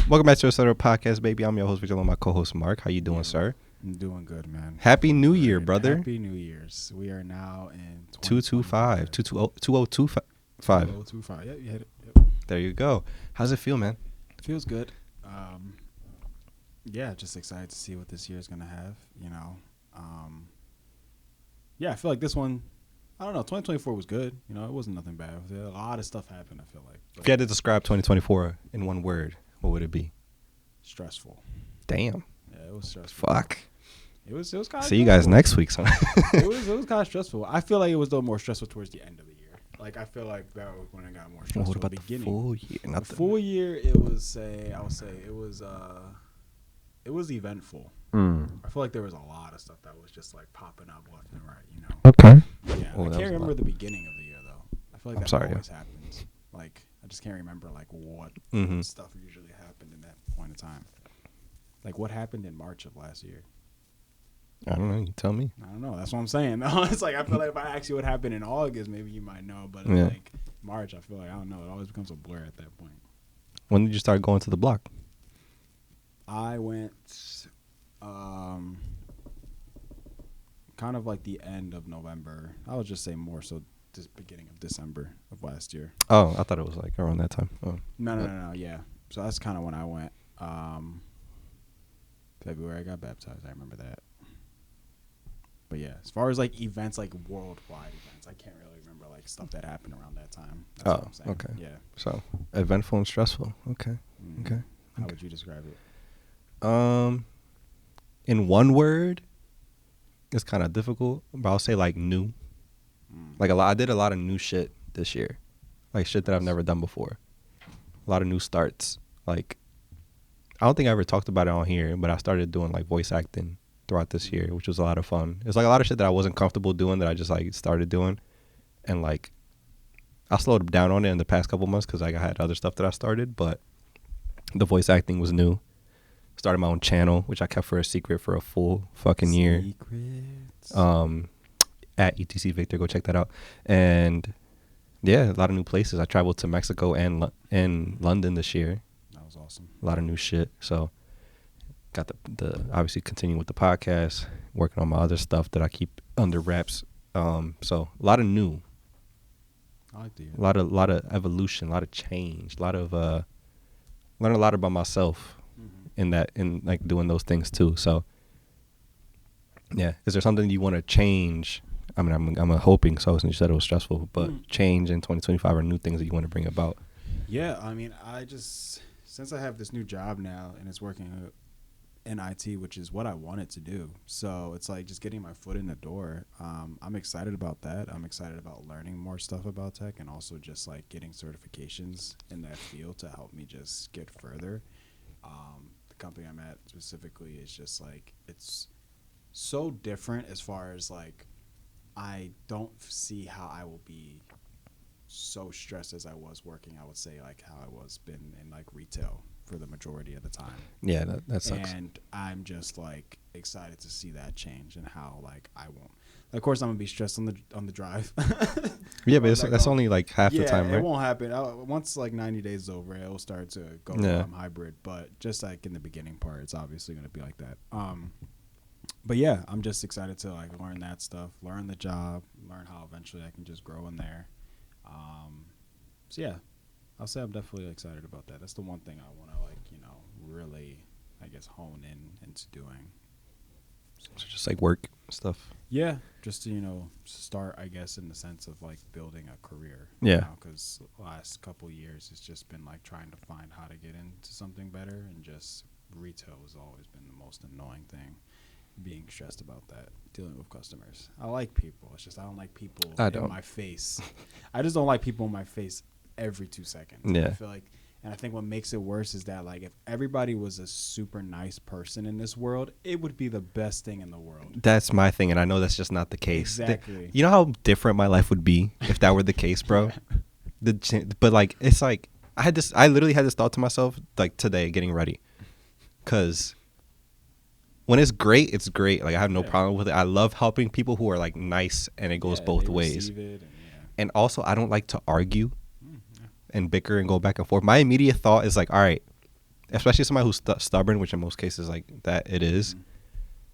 Welcome back to another podcast, baby. I'm your host, Victor, my co-host, Mark. How you doing, sir? I'm doing good, man. Happy New Year, brother. Happy New Year's. We are now in 225. 2025. 2025. Yeah, you hit it. Yep. There you go. How's it feel, man? It feels good. Yeah, just excited to see what this year is going to have, you know. Yeah, I feel like this one, I don't know, 2024 was good. You know, it wasn't nothing bad. A lot of stuff happened, I feel like. If you had to describe 2024 in one word, what would it be? Stressful. Damn. Yeah, it was stressful. Fuck. It was kind of See you guys next week, son. it was kind of stressful. I feel like it was, though, more stressful towards the end of the year. Like, I feel like that was when it got more stressful. What about the beginning? The full year? The full year, it was, I would say, it was eventful. I feel like there was a lot of stuff that was just like popping up left and right, you know. Okay. Yeah, I can't remember the beginning of the year though. I feel like that always happens. Like I just can't remember like what stuff usually happened in that point in time. Like what happened in March of last year? I don't know. You tell me. I don't know. That's what I'm saying. It's like I feel like if I ask you what happened in August, maybe you might know. But like March, I feel like I don't know. It always becomes a blur at that point. When did you start going to the block? I went kind of like the end of November. I would just say more so this beginning of December of last year. Oh, I thought it was like around that time. Oh. No. Yeah. So that's kind of when I went. February I got baptized. I remember that. But yeah, as far as like events, like worldwide events, I can't really remember like stuff that happened around that time. That's what I'm saying. Okay. Yeah. So eventful and stressful. Okay. Mm-hmm. Okay. How would you describe it? In one word, it's kind of difficult, but I'll say like new. Like I did a lot of new shit this year, like shit that I've never done before. A lot of new starts. Like I don't think I ever talked about it on here, but I started doing like voice acting throughout this year, which was a lot of fun. It's like a lot of shit that I wasn't comfortable doing that I just like started doing, and like I slowed down on it in the past couple months because like I had other stuff that I started, but the voice acting was new. Started my own channel, which I kept for a secret for a full fucking year. At ETC Victor, go check that out. And yeah, a lot of new places. I traveled to Mexico and London this year. That was awesome. A lot of new shit. So got the obviously continuing with the podcast, working on my other stuff that I keep under wraps. So a lot of new. I like to hear. A lot of evolution, a lot of change, a lot of learn a lot about myself. In like doing those things too. So yeah, is there something you want to change? I mean, I'm hoping so, since you said it was stressful, but change in 2025 or new things that you want to bring about. Yeah, I mean, since I have this new job now and it's working in IT, which is what I wanted to do. So it's like just getting my foot in the door. I'm excited about that. I'm excited about learning more stuff about tech and also just like getting certifications in that field to help me just get further. Company I'm at specifically is just like it's so different as far as like I don't see how I will be so stressed as I was working. I would say like how I was been in like retail for the majority of the time. Yeah, that sucks. And I'm just like excited to see that change and how like I won't. Of course, I'm gonna be stressed on the drive. Yeah, but that's only like half the time, right? It won't happen. Once like 90 days is over, it will start to go hybrid. But just like in the beginning part, it's obviously gonna be like that. But yeah, I'm just excited to like learn that stuff, learn the job, learn how eventually I can just grow in there. So yeah, I'll say I'm definitely excited about that. That's the one thing I want to like really I guess hone into doing. So just like work stuff. Yeah, just to, start, I guess, in the sense of, like, building a career. Yeah. Because the last couple years, it's just been, like, trying to find how to get into something better. And just retail has always been the most annoying thing, being stressed about that, dealing with customers. I like people. It's just I don't like people in my face. I just don't like people in my face every 2 seconds. Yeah. I feel like... And I think what makes it worse is that, like, if everybody was a super nice person in this world, it would be the best thing in the world. That's my thing, and I know that's just not the case. Exactly. You know how different my life would be if that were the case, bro? But, like, it's like, I literally had this thought to myself, like, today, getting ready. Because when it's great, it's great. Like, I have no problem with it. I love helping people who are, like, nice, and it goes both ways. And also, I don't like to argue and bicker and go back and forth. My immediate thought is like, all right, especially somebody who's stubborn, which in most cases like that it is.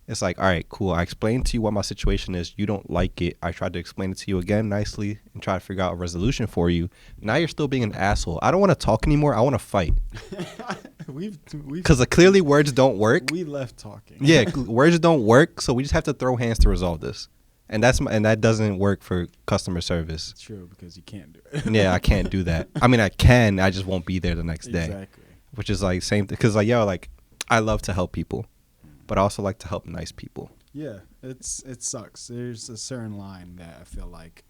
It's like, all right, cool. I explained to you what my situation is. You don't like it. I tried to explain it to you again nicely and try to figure out a resolution for you. Now you're still being an asshole. I don't want to talk anymore. I want to fight. Because clearly words don't work. We left talking. Yeah, words don't work. So we just have to throw hands to resolve this. And that doesn't work for customer service. It's true, because you can't do it. Yeah, I can't do that. I mean, I can. I just won't be there the next day. Exactly. Which is like same thing. Because like, yo, like I love to help people. But I also like to help nice people. Yeah, it sucks. There's a certain line that I feel like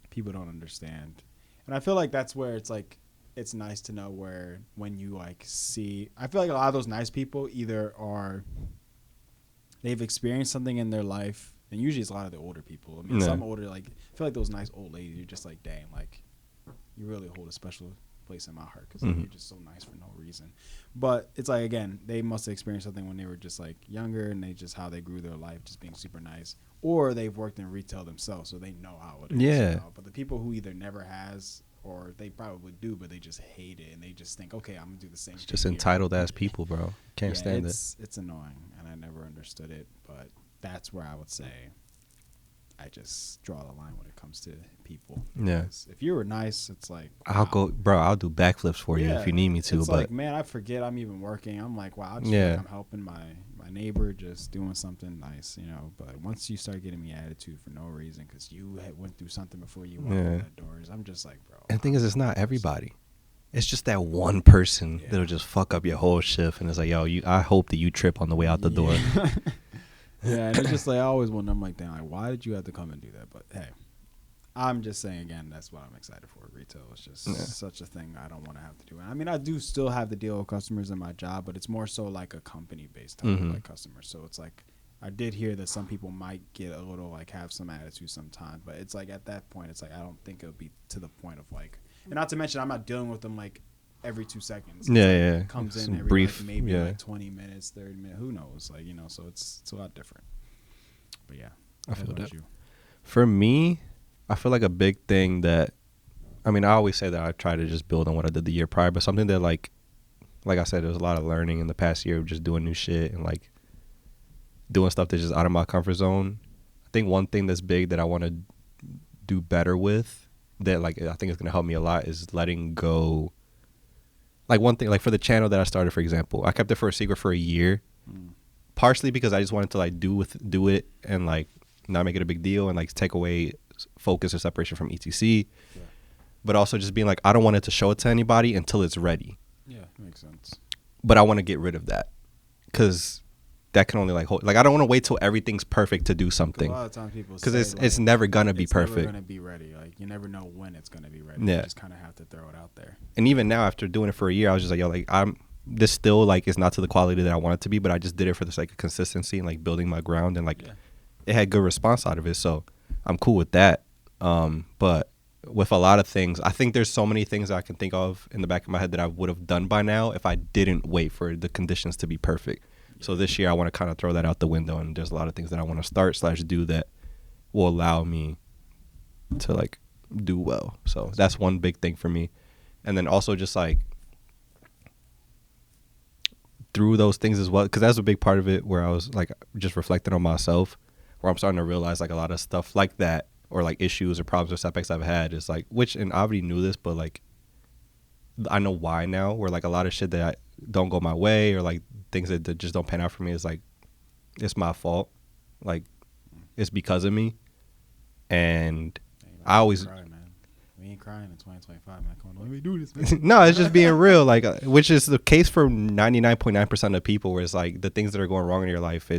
people don't understand. And I feel like that's where it's like, it's nice to know where when you like see, I feel like a lot of those nice people either they've experienced something in their life, and usually it's a lot of the older people. I mean, some older, like, I feel like those nice old ladies, you're just like, damn, like, you really hold a special place in my heart, because you're just so nice for no reason. But it's like, again, they must have experienced something when they were just like younger, and they just how they grew their life just being super nice, or they've worked in retail themselves, so they know how it is. Yeah. You know? But the people who either never has, or they probably do, but they just hate it, and they just think, okay, I'm gonna do the same. It's just entitled ass people, bro. Can't stand it. It's annoying, and I never understood it. But that's where I would say I just draw the line when it comes to people. Yeah. Because if you were nice, it's like, wow. I'll do backflips for you if you need me to. It's but like, man, I forget I'm even working. I'm like, wow, I just yeah. feel like I'm helping my neighbor, just doing something nice, you know. But once you start getting me attitude for no reason, because you went through something before you walked in that doors, I'm just like, bro. And the thing is, it's not everybody. It's just that one person that'll just fuck up your whole shift, and it's like, yo, I hope that you trip on the way out the door. Yeah, and it's just like, I always wonder, I'm like, damn, like, why did you have to come and do that? But hey, I'm just saying, again, that's what I'm excited for. Retail is just such a thing I don't want to have to do. I mean, I do still have to deal with customers in my job, but it's more so like a company-based type of like customer. So it's like, I did hear that some people might get a little, like, have some attitude sometimes, but it's like, at that point, it's like, I don't think it'll be to the point of like, and not to mention, I'm not dealing with them like every 2 seconds. It comes Some in every brief, like, maybe like 20 minutes, 30 minutes, who knows, like, you know. So it's a lot different. But yeah, I feel that. You? For me, I feel like a big thing that, I mean, I always say that I try to just build on what I did the year prior, but something that like I said, there was a lot of learning in the past year of just doing new shit and like doing stuff that's just out of my comfort zone. I think one thing that's big that I want to do better with, that like I think is going to help me a lot, is letting go. Like one thing, like for the channel that I started, for example, I kept it for a secret for a year, partially because I just wanted to like do it and like not make it a big deal and like take away focus or separation from ETC, but also just being like, I don't want it to show it to anybody until it's ready. Yeah, makes sense. But I want to get rid of that, because that can only like hold, like I don't want to wait till everything's perfect to do something. A lot of times people because say, it's never gonna be perfect. It's never gonna be ready. Like, you never know when it's gonna be ready. Yeah. You just kind of have to throw it out there. And even now, after doing it for a year, I was just like, yo, like this still like is not to the quality that I want it to be, but I just did it for the sake of consistency and like building my ground, and like it had good response out of it, so I'm cool with that. But with a lot of things, I think there's so many things I can think of in the back of my head that I would have done by now if I didn't wait for the conditions to be perfect. So this year I want to kind of throw that out the window, and there's a lot of things that I want to start/do that will allow me to like do well. So that's one big thing for me. And then also just like through those things as well, because that's a big part of it, where I was like just reflecting on myself, where I'm starting to realize like a lot of stuff like that, or like issues or problems or setbacks I've had is like, which, and I already knew this, but like I know why now, where like a lot of shit that don't go my way, or like things that just don't pan out for me, is like, it's my fault. Like, it's because of me. And I always cry, man. We ain't crying in 2025, man. Come on, let me do this, man. No, it's just being real, like, which is the case for 99.9% of people, where it's like the things that are going wrong in your life,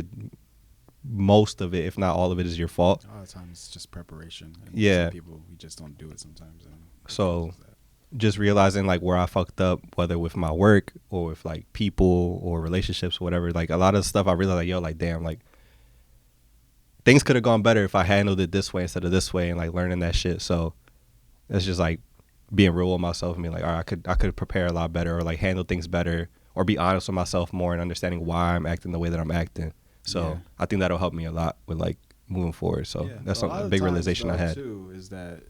most of it, if not all of it, is your fault. A lot of times it's just preparation. And yeah. Some people, we just don't do it sometimes. And so just realizing like where I fucked up, whether with my work or with like people or relationships or whatever, like a lot of stuff I realized like, yo, like, damn, like things could have gone better if I handled it this way instead of this way, and like learning that shit. So it's just like being real with myself and being like, all right, I could prepare a lot better, or like handle things better, or be honest with myself more and understanding why I'm acting the way that I'm acting. So I think that'll help me a lot with like moving forward. So that's a big realization I had. Too, is that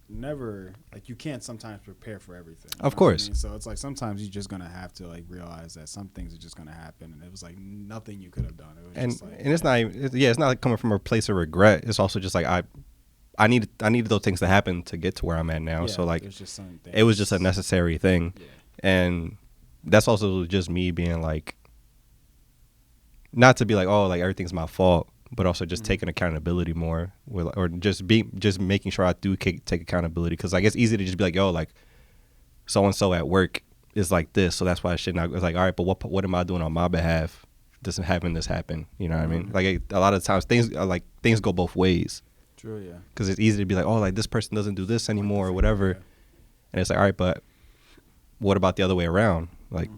never like you can't sometimes prepare for everything. You Of know what I course. mean? So it's like sometimes you're just gonna have to like realize that some things are just gonna happen, and it was like nothing you could have done. It was And just like and it's not even, it's not like coming from a place of regret. It's also just like I needed those things to happen to get to where I'm at now. yeah, So like there's just some things. it was just a necessary thing. Yeah. And that's also just me being like, not to be like, oh, like everything's my fault, but also just taking accountability more, or just making sure I do take accountability. Because like it's easy to just be like, yo, like so and so at work is like this, so that's why I should not. It's like, all right, but what am I doing on my behalf? Just having this happen, you know what I mean? Like a lot of times things go both ways. True, yeah. Because it's easy to be like, oh, like this person doesn't do this anymore or whatever, and it's like, all right, but what about the other way around? Like,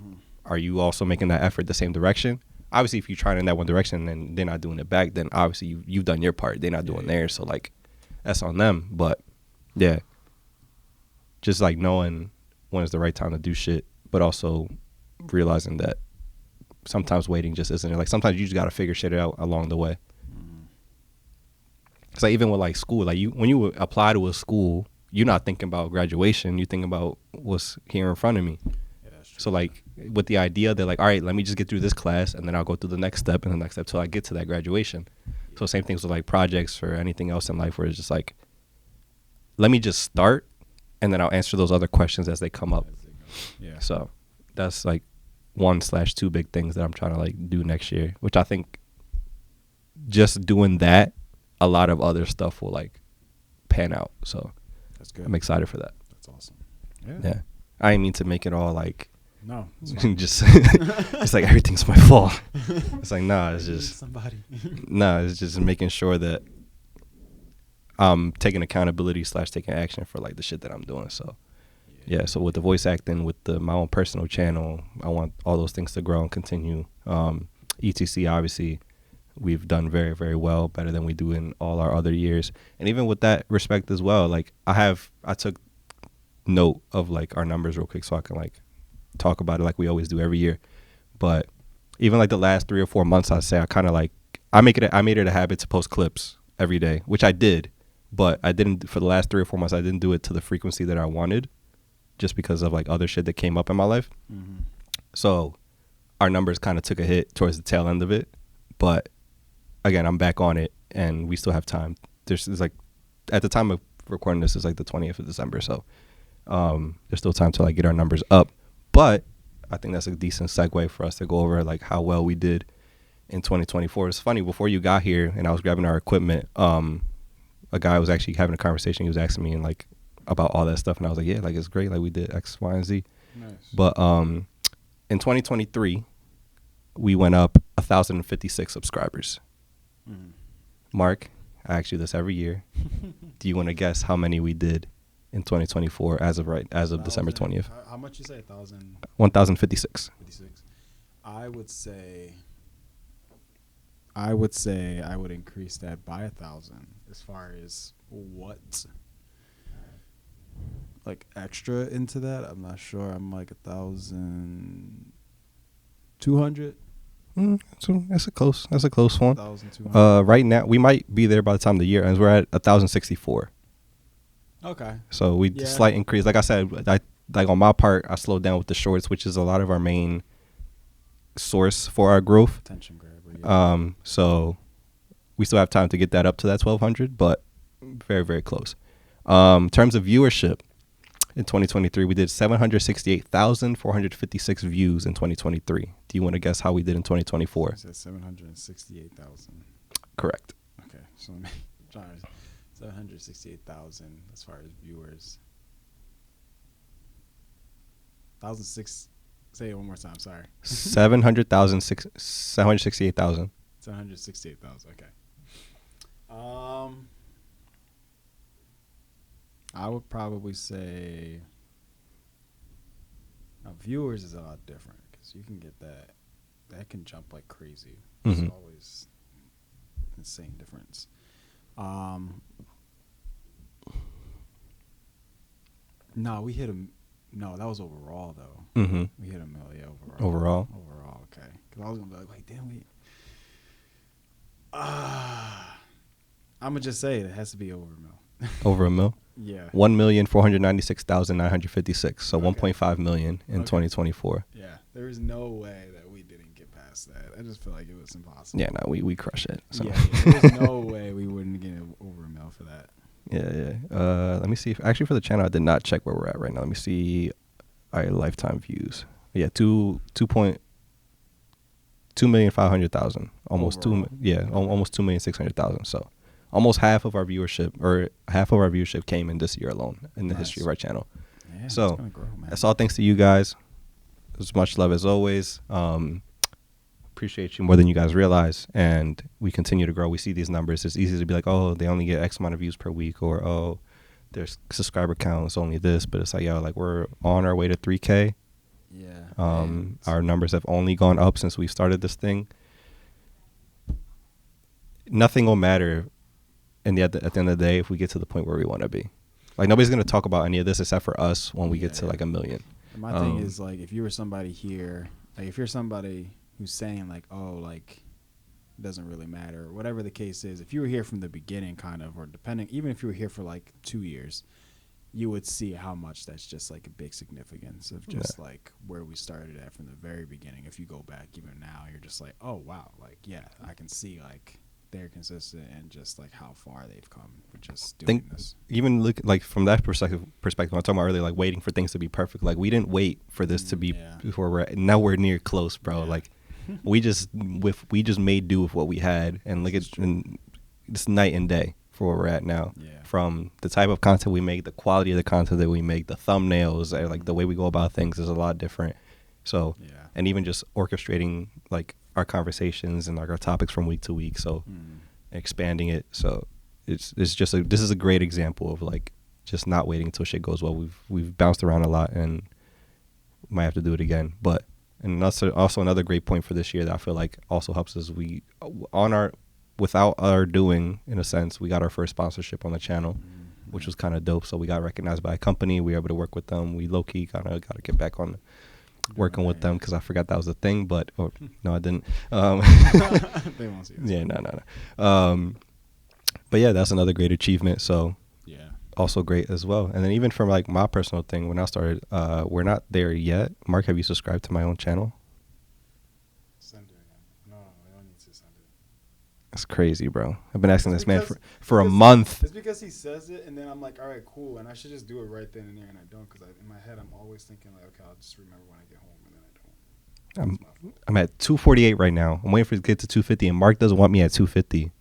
are you also making that effort the same direction? Obviously, if you're trying in that one direction and they're not doing it back, then obviously you've done your part. They're not doing theirs, so like that's on them. But yeah, just like knowing when is the right time to do shit, but also realizing that sometimes waiting just isn't it. Like sometimes you just gotta figure shit out along the way. It's like even with like school, like when you apply to a school, you're not thinking about graduation. You're thinking about what's here in front of me. Yeah, that's true. So like with the idea that like, all right, let me just get through this class and then I'll go through the next step and the next step till I get to that graduation. So same things with like projects or anything else in life where it's just like, let me just start and then I'll answer those other questions as they come up. Yeah. So that's like 1/2 big things that I'm trying to like do next year, which I think just doing that, a lot of other stuff will like pan out. So That's good. I'm excited for that. That's awesome. Yeah. I didn't mean to make it all like No. just it's like everything's my fault. It's like nah, it's just somebody. nah, it's just making sure that I'm taking accountability / taking action for like the shit that I'm doing. So yeah, so with the voice acting, with my own personal channel, I want all those things to grow and continue. ETC, obviously, we've done very, very well, better than we do in all our other years. And even with that respect as well, like I took note of like our numbers real quick so I can like talk about it like we always do every year. But even like the last 3 or 4 months, I'd say I kind of like, I made it a habit to post clips every day, which I did, but I didn't, for the last 3 or 4 months, I didn't do it to the frequency that I wanted just because of like other shit that came up in my life. So our numbers kind of took a hit towards the tail end of it. But again, I'm back on it and we still have time. There's like, at the time of recording this is like the 20th of December. So there's still time to like get our numbers up. But I think that's a decent segue for us to go over like how well we did in 2024. It's funny, before you got here and I was grabbing our equipment, a guy was actually having a conversation. He was asking me and like about all that stuff, and I was like, yeah, like it's great, like we did X, Y, and Z. Nice. But in 2023, we went up 1,056 subscribers. Mark, I ask you this every year. Do you want to guess how many we did in 2024 as of December 20th? How much you say? 1,056. 1,056. I would say I would increase that by 1,000 as far as what like extra into that. I'm not sure. I'm like 1,200. So that's a close one. 1,200. Right now we might be there by the time the year ends. We're at 1,064. Okay. So we slight increase. Like I said, like on my part, I slowed down with the shorts, which is a lot of our main source for our growth. Attention grabber. Yeah. So we still have time to get that up to that 1,200, but very, very close. In terms of viewership, in 2023, we did 768,456 views in 2023. Do you want to guess how we did in 2024? You said 768,000. Correct. Okay. So 768,000 as far as viewers. 1,006. Say it one more time. Sorry. 768,000. 768,000. Okay. I would probably say now viewers is a lot different because you can get that can jump like crazy. It's always insane difference. No, we hit a. No, that was overall though. We hit a mill, yeah, overall. Overall, okay. Because I was gonna be like, wait, damn, we. I'm gonna just say it has to be over a mill. Over a mill? Yeah. 1,496,956. So Okay. 1.5 million in Okay. 2024. Yeah. There is no way that we didn't get past that. I just feel like it was impossible. Yeah, no, we crush it. So. Yeah. There's no way we wouldn't get over a mil for that. Yeah. Let me see. Actually, for the channel, I did not check where we're at right now. Let me see. All right, lifetime views. Yeah, 2,500,000. Almost Overall. 2. Yeah, almost 2,600,000. So, almost half of our viewership came in this year alone in the history of our channel. Yeah. So, it's gonna grow, man. that's all thanks to you guys. As much love as always. Appreciate you more than you guys realize, and we continue to grow. We see these numbers. It's easy to be like, oh, they only get X amount of views per week, or oh, their subscriber count is only this. But it's like, yo, like we're on our way to 3K. Yeah. Our numbers have only gone up since we started this thing. Nothing will matter at the end of the day if we get to the point where we want to be. Like nobody's gonna talk about any of this except for us when we get to like 1 million. And my thing is like, if you were somebody here, like if you're somebody who's saying like, oh, like it doesn't really matter, or whatever the case is, if you were here from the beginning, kind of, or depending, even if you were here for like 2 years, you would see how much that's just like a big significance of just like where we started at from the very beginning. If you go back even now, you're just like, oh wow, like yeah, I can see like they're consistent and just like how far they've come with just doing this. Even look like from that perspective, I'm talking about earlier, like waiting for things to be perfect. Like we didn't wait for this to be before we're nowhere near close, bro. Yeah. Like we just made do with what we had, and look at it's night and day for where we're at now. Yeah. From the type of content we make, the quality of the content that we make, the thumbnails, like the way we go about things is a lot different. So, and even just orchestrating like our conversations and like our topics from week to week. So expanding it. So it's just this is a great example of like just not waiting until shit goes well. We've bounced around a lot and might have to do it again. But and also another great point for this year that I feel like also helps us. Without our doing, in a sense, we got our first sponsorship on the channel, which was kind of dope. So we got recognized by a company. We were able to work with them. We low-key kind of got to get back on working with them because I forgot that was a thing. But no, I didn't. They won't see us. Yeah, no. But yeah, that's another great achievement. So Yeah. also great as well. And then even from like my personal thing, when I started, we're not there yet. Mark, have you subscribed to my own channel? Send it again. No, I don't need to send it. That's crazy, bro. I've been asking It's this man because- for a because- month. It's because he says it, and then I'm like, all right, cool, and I should just do it right then and there, and I don't, because in my head I'm always thinking like, okay, I'll just remember when I get home, and then I don't. It's my fault. I'm at 248 right now. I'm waiting for it to get to 250, and Mark doesn't want me at 250.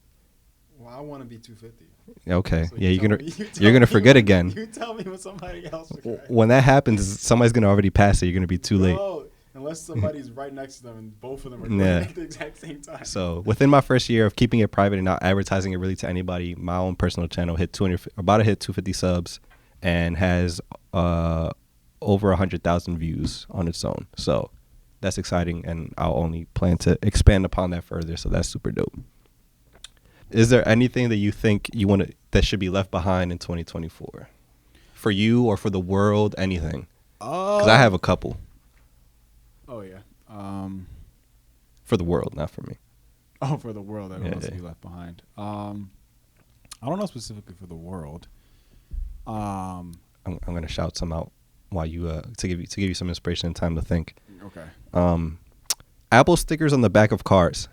Well, I want to be 250. Okay, So yeah, you tell you're gonna me forget when- again. You tell me when somebody else. Okay. When that happens, somebody's gonna already pass it. You're gonna be too late. Bro, unless somebody's right next to them and both of them are Yeah. doing it at the exact same time. So within my first year of keeping it private and not advertising it really to anybody, my own personal channel hit 250 subs, and has over 100,000 views on its own. So that's exciting, and I'll only plan to expand upon that further. So that's super dope. Is there anything that you think that should be left behind in 2024 for you or for the world? Anything? Because I have a couple Oh yeah. for the world, not for me. Oh, for the world that Yeah, wants to yeah. be left behind. I don't know specifically for the world. I'm gonna shout some out while you to give you some inspiration and time to think. Okay. Apple stickers on the back of cars.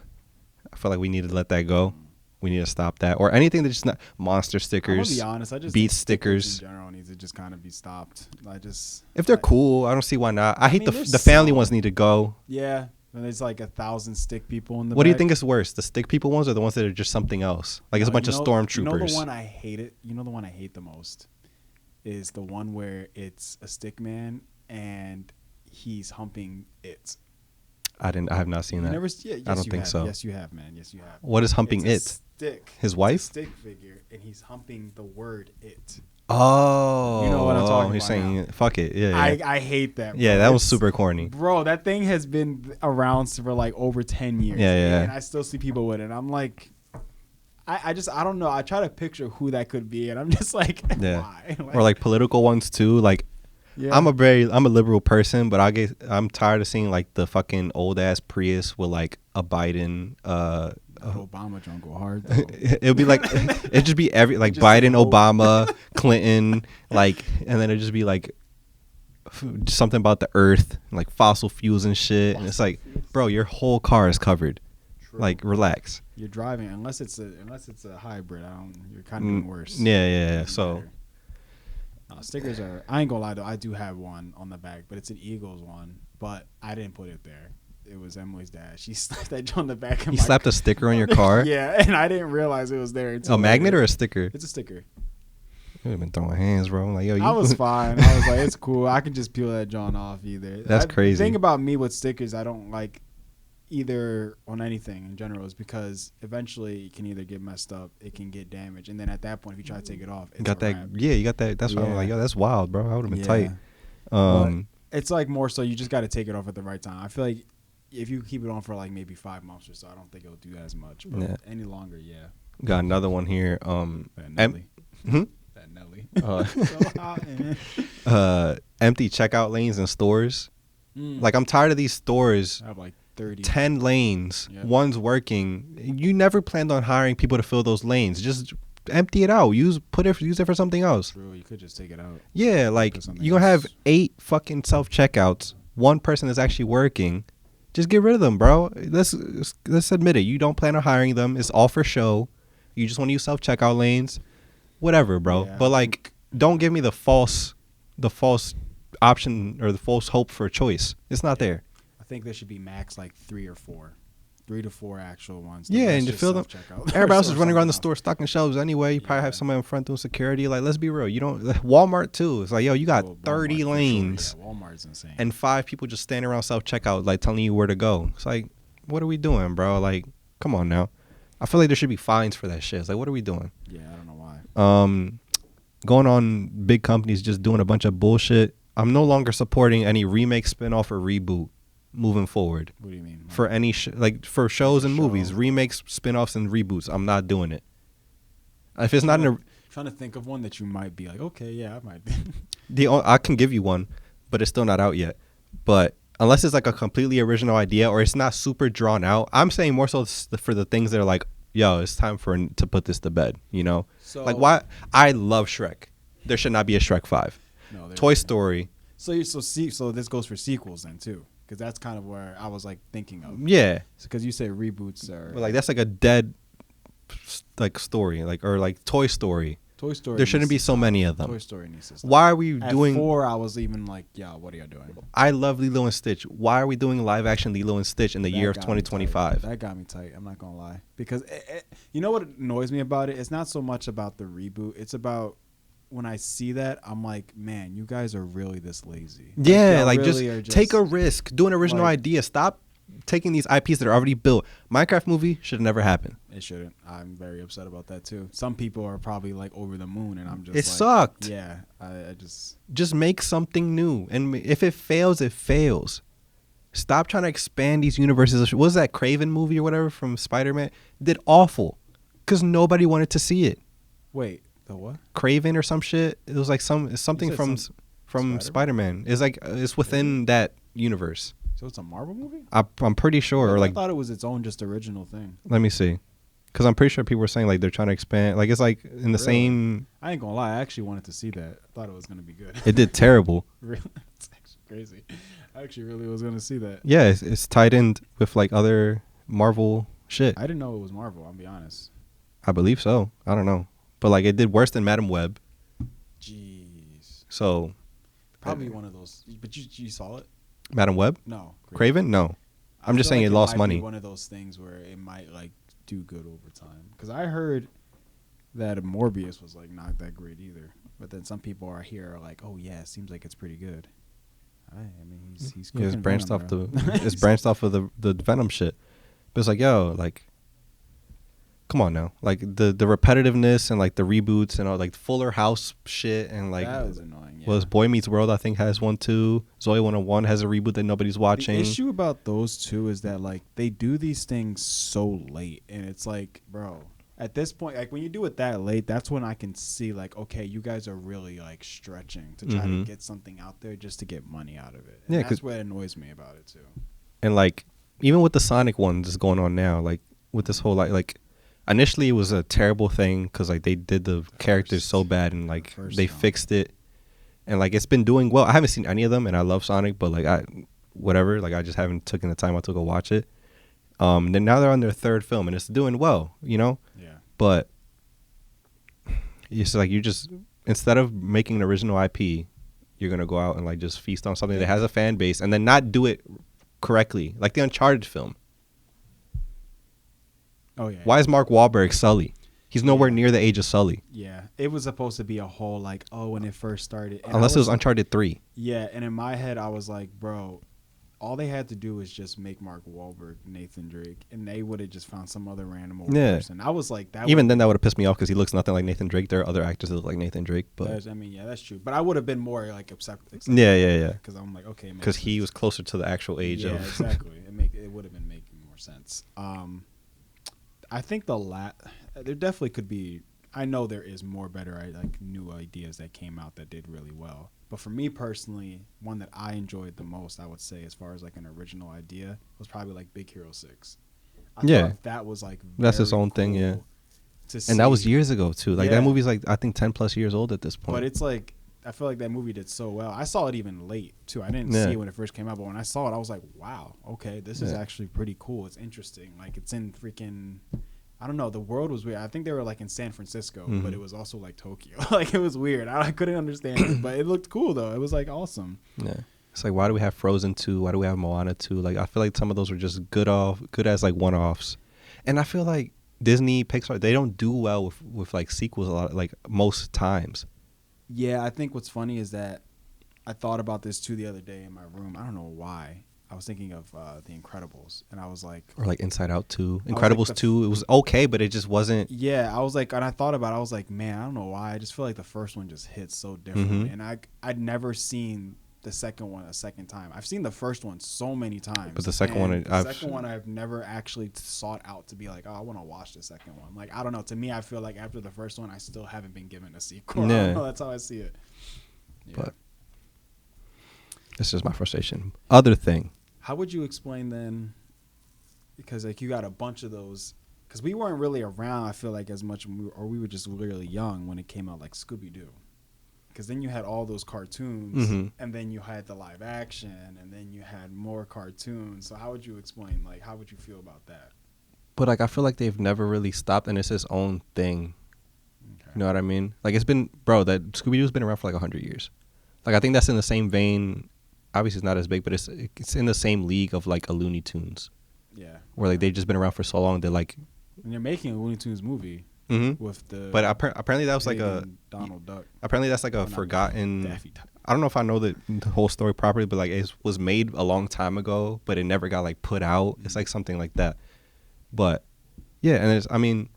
I feel like we need to let that go. We need to stop that, or anything that's just not monster I'm stickers. gonna be honest. I just Beat think stickers. in general needs to just kind of be stopped. If they're cool, I don't see why not. I hate mean, the there's family some. ones need to go. Yeah. And there's like 1,000 stick people in the. What do you back. think is worse, the stick people ones or the ones that are just something else? Like it's a bunch of stormtroopers. You know the one I hate it. You know the one I hate the most is the one where it's a stick man and he's humping it. I have not seen that. Yes, I don't you think have. so. Yes, you have, man. Yes, you have. What is humping It's a it? Stick. His It's wife? a stick figure, and he's humping the word "it." Oh, You know what I'm talking he's about saying now. fuck it. Yeah, yeah. I hate that. Bro. Yeah, that was It's- super corny. Bro, that thing has been around for like over 10 years. Yeah, yeah. And I still see people with it. I'm like, I don't know. I try to picture who that could be, and I'm just like, Yeah. why? Or like political ones too. Like yeah. I'm a liberal person, but I'm tired of seeing like the fucking old ass Prius with like a Biden Obama don't go hard though. It'll be like it'd just be like Just Biden, hope. Obama, Clinton, like, and then it'd just be like something about the earth, like fossil fuels and shit. And it's like, bro, your whole car is covered. True. Like, relax. You're driving unless it's a hybrid. You're kind of doing worse. Yeah. So stickers are. I ain't gonna lie though. I do have one on the back, but it's an Eagles one. But I didn't put it there. It was Emily's dad. She slapped that on the back. he slapped a sticker on your car. Yeah, and I didn't realize it was there. Until A magnet later. or a sticker? It's a sticker. You have been throwing hands, bro. I'm like, yo, I was fine. I was like, it's cool. I can just peel that John off either. That's crazy. The thing about me with stickers, I don't like either on anything in general is because eventually it can either get messed up, it can get damaged, and then at that point, if you try to take it off, it's you got a that. wrap. Yeah, you got that. That's why I'm like, yo, that's wild, bro. I would have been tight. But it's like more so you just got to take it off at the right time. I feel like if you keep it on for like maybe 5 months or so, I don't think it'll do that as much. But Yeah. any longer, yeah. Got another one here. That Nelly. That Nelly. So hot, man. Empty checkout lanes in stores. Mm. Like, I'm tired of these stores. I have like 30. 10 lanes. Yep. One's working. You never planned on hiring people to fill those lanes. Just empty it out. Use it for something else. True, you could just take it out. Yeah, like, For something you're gonna have else. 8 fucking self checkouts. One person is actually working. Just get rid of them, bro. Let's admit it. You don't plan on hiring them. It's all for show. You just want to use self checkout lanes. Whatever, bro. Yeah. But like, don't give me the false option or the false hope for choice. It's not there. I think there should be max like 3 or 4. 3 to 4 actual ones. Yeah, rest and to just fill them. self-checkout. Everybody else is Or running around the something store stocking shelves anyway. You probably have Yeah. somebody in front doing security. Like, let's be real. You don't. Walmart too. It's like, yo, you got else. Well, 30 Walmart for sure. lanes Yeah, Walmart's insane. and 5 people just standing around self checkout, like telling you where to go. It's like, what are we doing, bro? Like, come on now. I feel like there should be fines for that shit. It's like, what are we doing? yeah, I don't know why. Going on big companies just doing a bunch of bullshit. I'm no longer supporting any remake, spinoff, or reboot moving forward. What do you mean? For any like for shows and Show. movies, remakes, spin-offs, and reboots, I'm not doing it. If it's not in a trying to think of one that you might be like, okay, yeah, I might be. I can give you one, but it's still not out yet. But unless it's like a completely original idea or it's not super drawn out, I'm saying more so for the things that are like, yo, it's time to put this to bed. You know, So like why I love Shrek. There should not be a Shrek 5. No, there Toy isn't. Story. So this goes for sequels then too, because that's kind of where I was like thinking of. Yeah, Because you say reboots are but like that's like a dead like story, like or like Toy Story. Toy Story. There shouldn't be so many of Toy them. Story needs to stop. Why are we At doing? 4, I was even like, yeah, what are you doing? I love Lilo and Stitch. Why are we doing live action Lilo and Stitch in the That year of got me tight. 2025? That got me tight. I'm not gonna lie, because you know what annoys me about it? It's not so much about the reboot. It's about when I see that, I'm like, man, you guys are really this lazy. Yeah, y'all like really are just take a risk, do an original like- idea. Stop taking these IPs that are already built. Minecraft movie should have never happened. It shouldn't. I'm very upset about that too. Some people are probably like over the moon, and I'm just. It like, sucked. Yeah, I just. Just make something new, and if it fails, it fails. Stop trying to expand these universes. What was that Craven movie or whatever from Spider-Man? Did awful, because nobody wanted to see it. Wait, the what? Craven or some shit. It was like something said from Spider-Man? Spider-Man. It's like it's within that universe. So it's a Marvel movie? I'm pretty sure. Or I like, thought it was its own just original thing. let me see, because I'm pretty sure people were saying like they're trying to expand. Like it's like in the Really? same. I ain't gonna lie. I actually wanted to see that. I thought it was gonna be good. It did terrible. Really? It's actually crazy. I actually really was gonna see that. Yeah, it's tied in with like other Marvel shit. I didn't know it was Marvel. I'll be honest. I believe so. I don't know, but like it did worse than Madam Web. Jeez. So Probably one of those. But you saw it? Madam Web, No. Craven, no. I I'm just feel saying like it lost might money. be one of those things where it might like do good over time. Because I heard that Morbius was like not that great either. But then some people are like, oh yeah, it seems like it's pretty good. I mean, he's Yeah, it's cooking branched Venom, off bro. it's branched off of the Venom shit. But it's like, yo, like, come on now, like the repetitiveness and like the reboots and all like Fuller House shit and like that was annoying. Yeah. was Boy Meets World I think has one too. Zoe 101 has a reboot that nobody's watching. The issue about those two is that like they do these things so late, and it's like, bro, at this point, like when you do it that late, that's when I can see like, okay, you guys are really like stretching to try to Mhm. get something out there just to get money out of it. Yeah, And 'cause- that's what annoys me about it too. And like even with the Sonic ones that's going on now, like with this whole like initially it was a terrible thing because like they did the characters so bad and like they fixed it and like it's been doing well. I haven't seen any of them and I love Sonic, but like I just haven't taken the time out to go watch it. Then now they're on their third film and it's doing well, you know. Yeah. But it's like you just instead of making an original IP, you're gonna go out and like just feast on something that has a fan base and then not do it correctly, like the Uncharted film. Oh yeah. Why is Mark Wahlberg Sully? He's nowhere near the age of Sully. Yeah, it was supposed to be a whole like, oh, when it first started. And unless it was Uncharted 3. Yeah, and in my head, I was like, bro, all they had to do was just make Mark Wahlberg Nathan Drake, and they would have just found some other random old person. I was like, that. Even then, that would have pissed me off because he looks nothing like Nathan Drake. There are other actors that look like Nathan Drake, but I mean, yeah, that's true. But I would have been more like upset. Yeah. Because I'm like, okay, because he was closer to the actual age of. Yeah, exactly. It would have been making more sense. I think there definitely could be. I know there is more better like new ideas that came out that did really well. But for me personally, one that I enjoyed the most, I would say, as far as like an original idea, was probably like Big Hero 6. I thought that was like that's its own thing, yeah. And that was years ago too. Like that movie's like I think 10 plus years old at this point. But it's like I feel like that movie did so well. I saw it even late too. I didn't see it when it first came out, but when I saw it, I was like, wow, okay, this is actually pretty cool. It's interesting. Like it's in freaking. I don't know. The world was weird. I think they were like in San Francisco, but it was also like Tokyo. Like it was weird. I couldn't understand it, but it looked cool though. It was like awesome. Yeah. It's like, why do we have Frozen 2? Why do we have Moana 2? Like I feel like some of those were just good as like one-offs. And I feel like Disney, Pixar, they don't do well with like sequels a lot, like most times. Yeah, I think what's funny is that I thought about this too the other day in my room. I don't know why. I was thinking of The Incredibles, and I was like... Or like Inside Out 2. Incredibles 2, it was okay, but it just wasn't... Yeah, I was like... And I thought about it, I was like, man, I don't know why. I just feel like the first one just hits so differently. And I'd never seen the second one a second time. I've seen the first one so many times. But the second one... I've never actually sought out to be like, oh, I want to watch the second one. Like, I don't know. To me, I feel like after the first one, I still haven't been given a sequel. Yeah. I don't know, that's how I see it. Yeah. But... This is my frustration. Other thing. How would you explain then? Because like you got a bunch of those. Because we weren't really around. I feel like as much, or we were just really young when it came out, like Scooby Doo. Because then you had all those cartoons, and then you had the live action, and then you had more cartoons. So how would you explain? Like, how would you feel about that? But like, I feel like they've never really stopped, and it's its own thing. Okay. You know what I mean? Like it's been, bro. That Scooby Doo's been around for like 100 years. Like I think that's in the same vein. Obviously, it's not as big, but it's in the same league of like a Looney Tunes. Yeah. Where like they've just been around for so long. They're like. And you're making a Looney Tunes movie with the. But apparently that was like a Donald Duck. Apparently that's like a forgotten. Daffy Duck. I don't know if I know the whole story properly, but like it was made a long time ago, but it never got like put out. It's like something like that. But yeah, and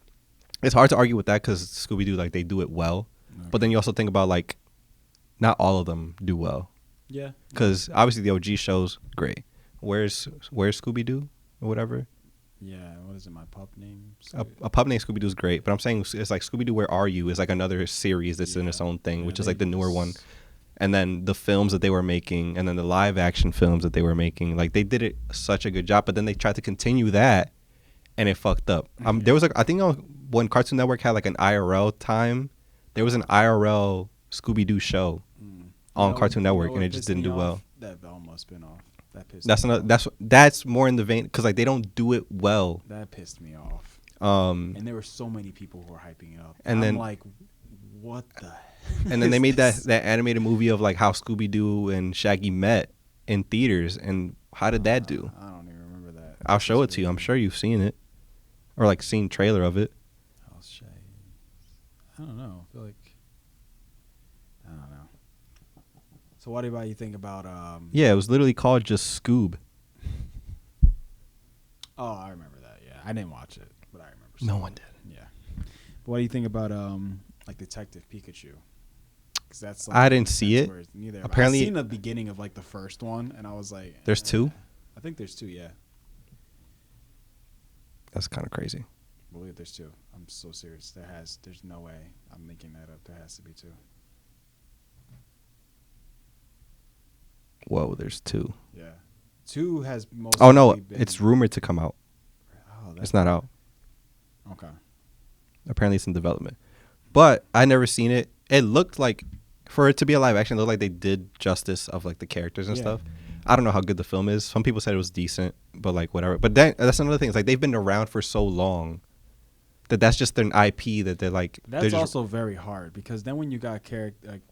it's hard to argue with that because Scooby Doo like they do it well, but then you also think about like, not all of them do well. Yeah. Because obviously the OG show's great. Where's Scooby Doo or whatever? Yeah. What is it? My pup name? A pup named Scooby Doo's great, but I'm saying it's like Scooby Doo. Where Are You? Is like another series that's in its own thing, which is like the newer one. And then the films that they were making, and then the live action films that they were making, like they did it such a good job. But then they tried to continue that, and it fucked up. There was I think when Cartoon Network had like an IRL time, there was an IRL Scooby Doo show. On Cartoon Network, and it just didn't do well. That Velma spinoff. That pissed me off. That's more in the vein because like they don't do it well. That pissed me off. And there were so many people who were hyping it up. And then I'm like, what the? And then they made that animated movie of like how Scooby Doo and Shaggy met in theaters, and how did that do? I don't even remember that. I'll show it to you. I'm sure you've seen it, or like seen trailer of it. I don't know. I feel like. I don't know. So what about you think about Yeah, it was literally called just Scoob. Oh, I remember that. Yeah, I didn't watch it, but I remember. No one did. Yeah. But what do you think about like Detective Pikachu? Because that's. Like, I didn't see it. Neither. Apparently, I've seen the beginning of like the first one, and I was like, "There's two." I think there's two. Yeah. That's kind of crazy. I believe there's two. I'm so serious. There's no way I'm making that up. There has to be two. Whoa, there's two. Yeah. Two has most. Oh, no. It's rumored to come out. Oh, it's not out. Okay. Apparently it's in development. But I never seen it. It looked like, for it to be a live action, it looked like they did justice of like the characters and Yeah. stuff. I don't know how good the film is. Some people said it was decent, but like whatever. But then that's another thing. It's like they've been around for so long that's just an IP that they're like. That's they're just, also very hard because then when you got character like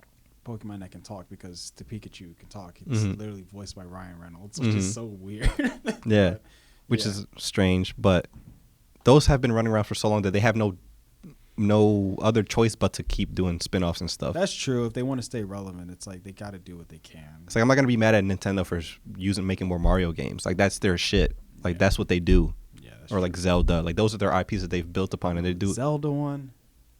Pokemon that can talk, because the Pikachu can talk, it's literally voiced by Ryan Reynolds, which is so weird. yeah, But, which yeah. is strange. But those have been running around for so long that they have no other choice but to keep doing spin-offs and stuff. That's true. If they want to stay relevant, it's like they got to do what they can. It's like I'm not gonna be mad at Nintendo for making more Mario games. Like that's their shit. Like that's what they do. Yeah, that's Or true. like Zelda. Like those are their IPs that they've built upon, and they do Zelda one,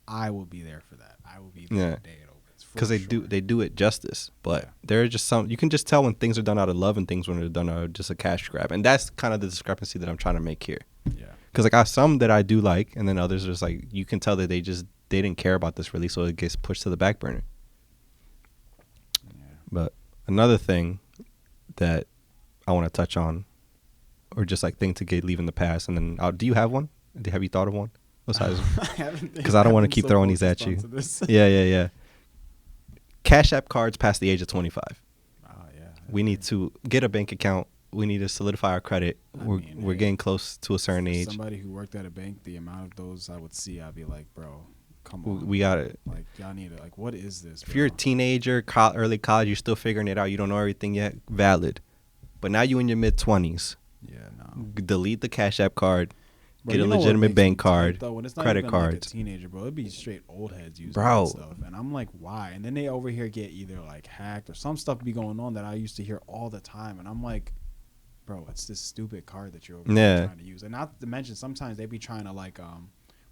I will be there for that. I will be there the day it opens. because they do it justice. But there are just some you can just tell when things are done out of love and things when they're done out of just a cash grab, and that's kind of the discrepancy that I'm trying to make here. Yeah. Because like I have some that I do like, and then others are just like you can tell that they didn't care about this release, so it gets pushed to the back burner. Yeah. But another thing that I want to touch on, or just like thing to leave in the past, and then do you have one? Have you thought of one? Besides, because I don't want to keep throwing these at you. Yeah. Cash App cards past the age of 25. Oh yeah. We need to get a bank account. We need to solidify our credit. We're getting close to a certain age. Somebody who worked at a bank, the amount of those I would see, I'd be like, bro, come on. We got it. Like y'all need it. Like what is this? If you're a teenager, early college, you're still figuring it out. You don't know everything yet. Valid. But now you in your mid 20s. Yeah, no. Delete the Cash App card. Bro, Get a you know what legitimate makes bank me tight, card, though? When it's not credit even like cards. a teenager, bro, it'd be straight old heads using Bro. that stuff, and I'm like, why? And then they over here get either like hacked or some stuff be going on that I used to hear all the time, and I'm like, bro, it's this stupid card that you're over here trying to use, and not to mention sometimes they be trying to like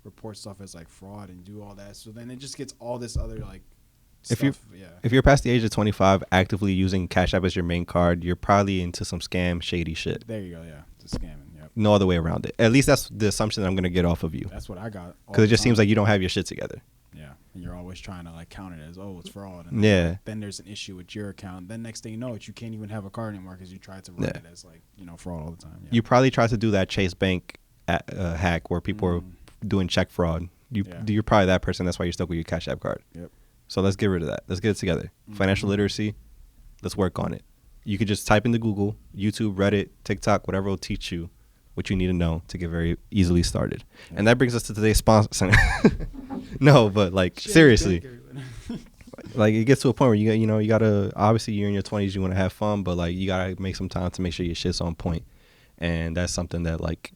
report stuff as like fraud and do all that, so then it just gets all this other like. If stuff, if you're past the age of 25, actively using Cash App as your main card, you're probably into some scam, shady shit. There you go, yeah, it's scamming. Yep. No other way around it. At least that's the assumption that I'm gonna get off of you. That's what I got. Because it just seems like you don't have your shit together. Yeah, and you're always trying to like count it as it's fraud. And then there's an issue with your account. Then next thing you know, you can't even have a card anymore because you tried to run it as like fraud all the time. Yeah. You probably tried to do that Chase Bank hack where people are doing check fraud. You're probably that person. That's why you're stuck with your Cash App card. Yep. So let's get rid of that. Let's get it together. Financial literacy. Let's work on it. You could just type into Google, YouTube, Reddit, TikTok, whatever will teach you what you need to know to get very easily started. Yep. And that brings us to today's sponsor. No, but like seriously, like it gets to a point where you gotta, obviously you're in your 20s, you want to have fun, but like you gotta make some time to make sure your shit's on point. And that's something that like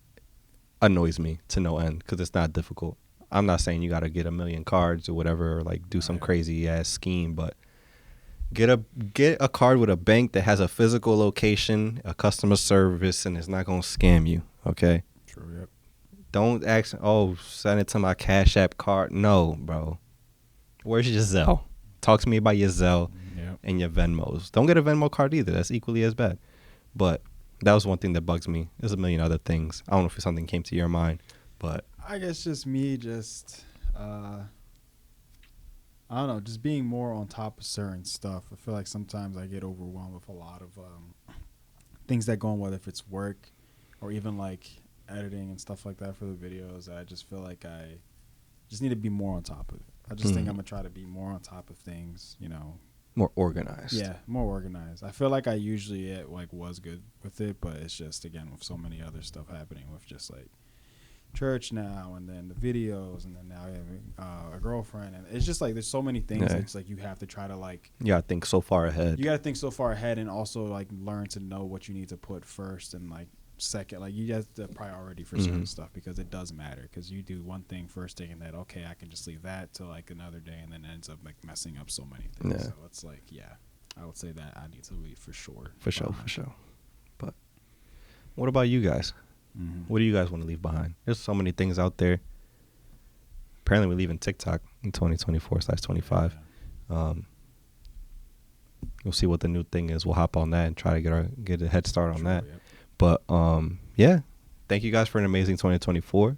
annoys me to no end because it's not difficult. I'm not saying you got to get a million cards or whatever, or like do some crazy ass scheme, but get a card with a bank that has a physical location, a customer service, and it's not going to scam you. Okay. True. Yep. Don't ask, send it to my Cash App card. No, bro. Where's your Zelle? Talk to me about your Zelle and your Venmos. Don't get a Venmo card either. That's equally as bad. But that was one thing that bugs me. There's a million other things. I don't know if something came to your mind, but I guess just me, I don't know, just being more on top of certain stuff. I feel like sometimes I get overwhelmed with a lot of things that go on, whether if it's work or even like editing and stuff like that for the videos. I just feel like I just need to be more on top of it. I just think I'm going to try to be more on top of things, more organized. Yeah, more organized. I feel like I usually was good with it, but it's just, again, with so many other stuff happening with just like church now and then the videos and then now having a girlfriend, and it's just like there's so many things. It's like you have to try to like think so far ahead. You got to think so far ahead and also like learn to know what you need to put first and like second. Like you have the priority for certain stuff because it does matter, because you do one thing first thing and then I can just leave that to like another day, and then it ends up like messing up so many things. So it's like I would say that I need to be for sure. But what about you guys? What do you guys want to leave behind? There's so many things out there. Apparently, we're leaving TikTok in 2024/25. We'll see what the new thing is. We'll hop on that and try to get a head start on that. Yep. But thank you guys for an amazing 2024.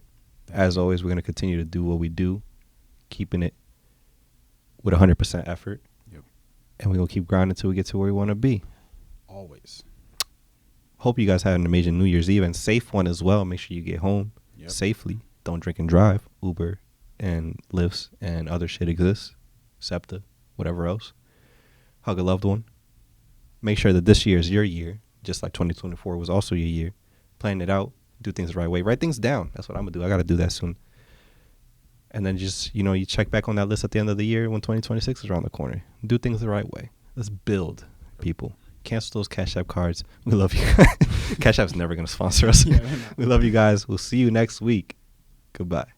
As always, we're gonna continue to do what we do, keeping it with 100% effort. Yep. And we're gonna keep grinding until we get to where we want to be. Always. Hope you guys had an amazing New Year's Eve and safe one as well. Make sure you get home safely. don't drink and drive. Uber and Lyfts and other shit exists. SEPTA, whatever else. Hug a loved one. Make sure that this year is your year, just like 2024 was also your year. Plan it out. Do things the right way. Write things down. That's what I'm going to do. I got to do that soon. And then just, you check back on that list at the end of the year when 2026 is around the corner. Do things the right way. Let's build, people. Cancel those Cash App cards. We love you. Cash App's never going to sponsor us. Yeah, we love you guys. We'll see you next week. Goodbye.